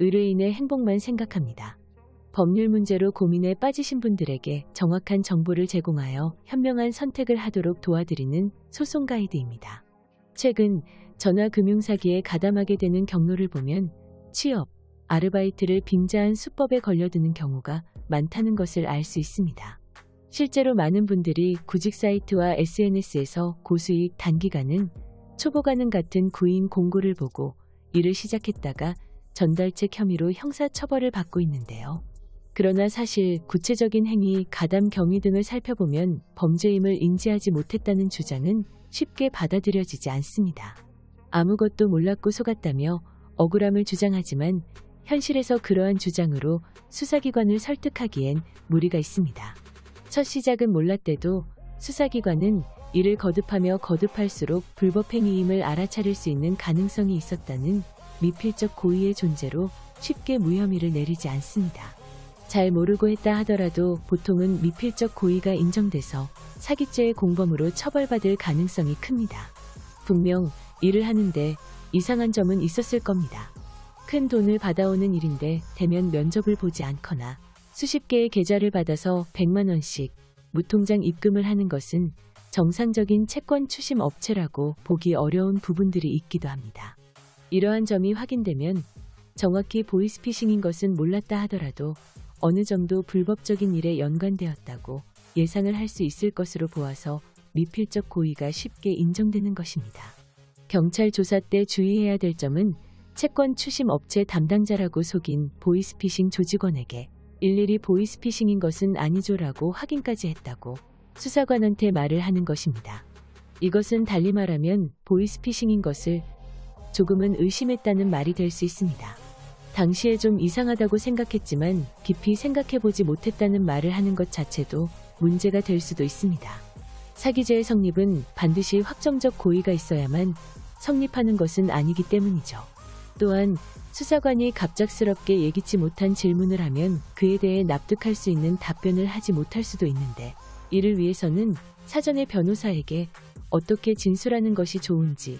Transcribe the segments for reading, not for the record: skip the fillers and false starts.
의뢰인의 행복만 생각합니다. 법률 문제로 고민에 빠지신 분들에게 정확한 정보를 제공하여 현명한 선택을 하도록 도와드리는 소송 가이드입니다. 최근 전화금융사기에 가담하게 되는 경로를 보면 취업, 아르바이트를 빙자한 수법에 걸려드는 경우가 많다는 것을 알 수 있습니다. 실제로 많은 분들이 구직 사이트와 SNS에서 고수익 단기간은 초보 가능 같은 구인 공고를 보고 일을 시작했다가 전달책 혐의로 형사처벌을 받고 있는데요. 그러나 사실 구체적인 행위, 가담 경위 등을 살펴보면 범죄임을 인지하지 못했다는 주장은 쉽게 받아들여지지 않습니다. 아무것도 몰랐고 속았다며 억울함을 주장하지만 현실에서 그러한 주장으로 수사기관을 설득하기엔 무리가 있습니다. 첫 시작은 몰랐대도 수사기관은 이를 거듭하며 거듭할수록 불법행위임을 알아차릴 수 있는 가능성이 있었다는 미필적 고의의 존재로 쉽게 무혐의를 내리지 않습니다. 잘 모르고 했다 하더라도 보통은 미필적 고의가 인정돼서 사기죄의 공범으로 처벌받을 가능성이 큽니다. 분명 일을 하는데 이상한 점은 있었을 겁니다. 큰 돈을 받아오는 일인데 대면 면접을 보지 않거나 수십 개의 계좌를 받아서 100만 원씩 무통장 입금을 하는 것은 정상적인 채권 추심 업체라고 보기 어려운 부분들이 있기도 합니다. 이러한 점이 확인되면 정확히 보이스피싱인 것은 몰랐다 하더라도 어느 정도 불법적인 일에 연관되었다고 예상을 할 수 있을 것으로 보아서 미필적 고의가 쉽게 인정되는 것입니다. 경찰 조사 때 주의해야 될 점은 채권 추심 업체 담당자라고 속인 보이스피싱 조직원에게 일일이 보이스피싱인 것은 아니죠라고 확인까지 했다고 수사관한테 말을 하는 것입니다. 이것은 달리 말하면 보이스피싱인 것을 조금은 의심했다는 말이 될 수 있습니다. 당시에 좀 이상하다고 생각했지만 깊이 생각해보지 못했다는 말을 하는 것 자체도 문제가 될 수도 있습니다. 사기죄의 성립은 반드시 확정적 고의가 있어야만 성립하는 것은 아니기 때문이죠. 또한 수사관이 갑작스럽게 예기치 못한 질문을 하면 그에 대해 납득할 수 있는 답변을 하지 못할 수도 있는데 이를 위해서는 사전에 변호사에게 어떻게 진술하는 것이 좋은지,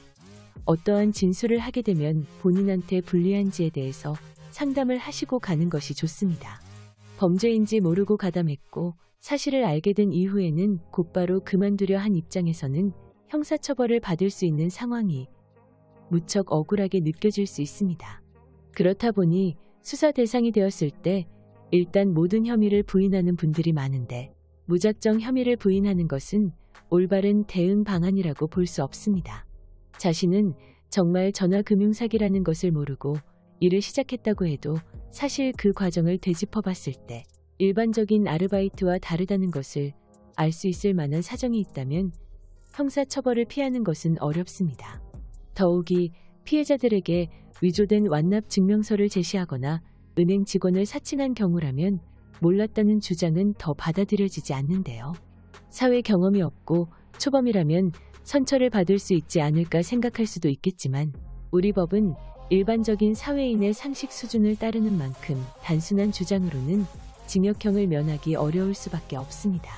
어떠한 진술을 하게 되면 본인한테 불리한지에 대해서 상담을 하시고 가는 것이 좋습니다. 범죄인지 모르고 가담했고 사실을 알게 된 이후에는 곧바로 그만두려 한 입장에서는 형사처벌을 받을 수 있는 상황이 무척 억울하게 느껴질 수 있습니다. 그렇다 보니 수사 대상이 되었을 때 일단 모든 혐의를 부인하는 분들이 많은데 무작정 혐의를 부인하는 것은 올바른 대응 방안이라고 볼 수 없습니다. 자신은 정말 전화금융사기라는 것을 모르고 일을 시작했다고 해도 사실 그 과정을 되짚어 봤을 때 일반적인 아르바이트와 다르다는 것을 알 수 있을 만한 사정이 있다면 형사처벌을 피하는 것은 어렵습니다. 더욱이 피해자들에게 위조된 완납 증명서를 제시하거나 은행 직원을 사칭한 경우라면 몰랐다는 주장은 더 받아들여지지 않는데요. 사회 경험이 없고 초범이라면 선처를 받을 수 있지 않을까 생각할 수도 있겠지만 우리 법은 일반적인 사회인의 상식 수준을 따르는 만큼 단순한 주장으로는 징역형을 면하기 어려울 수밖에 없습니다.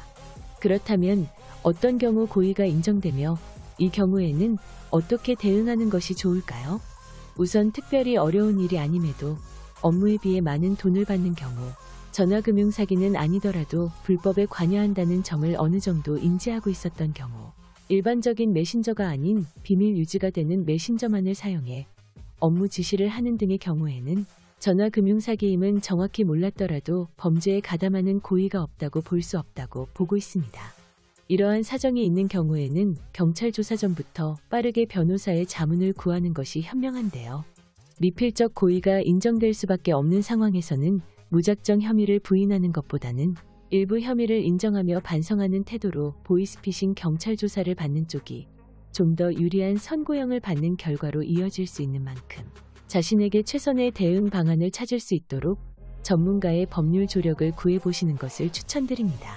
그렇다면 어떤 경우 고의가 인정되며 이 경우에는 어떻게 대응하는 것이 좋을까요? 우선 특별히 어려운 일이 아님에도 업무에 비해 많은 돈을 받는 경우 전화금융사기는 아니더라도 불법에 관여한다는 점을 어느 정도 인지하고 있었던 경우 일반적인 메신저가 아닌 비밀 유지가 되는 메신저만을 사용해 업무 지시를 하는 등의 경우에는 전화금융사기임은 정확히 몰랐더라도 범죄에 가담하는 고의가 없다고 볼 수 없다고 보고 있습니다. 이러한 사정이 있는 경우에는 경찰 조사 전부터 빠르게 변호사의 자문을 구하는 것이 현명한데요. 미필적 고의가 인정될 수밖에 없는 상황에서는 무작정 혐의를 부인하는 것보다는 일부 혐의를 인정하며 반성하는 태도로 보이스피싱 경찰 조사를 받는 쪽이 좀 더 유리한 선고형을 받는 결과로 이어질 수 있는 만큼 자신에게 최선의 대응 방안을 찾을 수 있도록 전문가의 법률 조력을 구해보시는 것을 추천드립니다.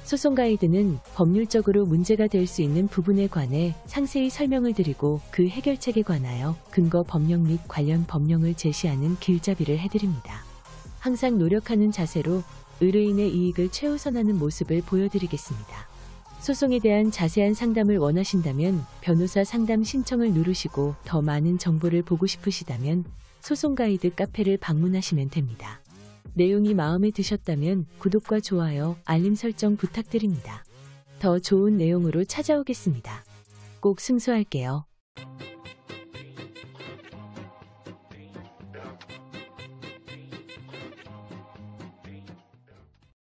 소송 가이드는 법률적으로 문제가 될 수 있는 부분에 관해 상세히 설명을 드리고 그 해결책에 관하여 근거 법령 및 관련 법령을 제시하는 길잡이를 해드립니다. 항상 노력하는 자세로 의뢰인의 이익을 최우선하는 모습을 보여드리겠습니다. 소송에 대한 자세한 상담을 원하신다면 변호사 상담 신청을 누르시고 더 많은 정보를 보고 싶으시다면 소송 가이드 카페를 방문하시면 됩니다. 내용이 마음에 드셨다면 구독과 좋아요, 알림 설정 부탁드립니다. 더 좋은 내용으로 찾아오겠습니다. 꼭 승소할게요.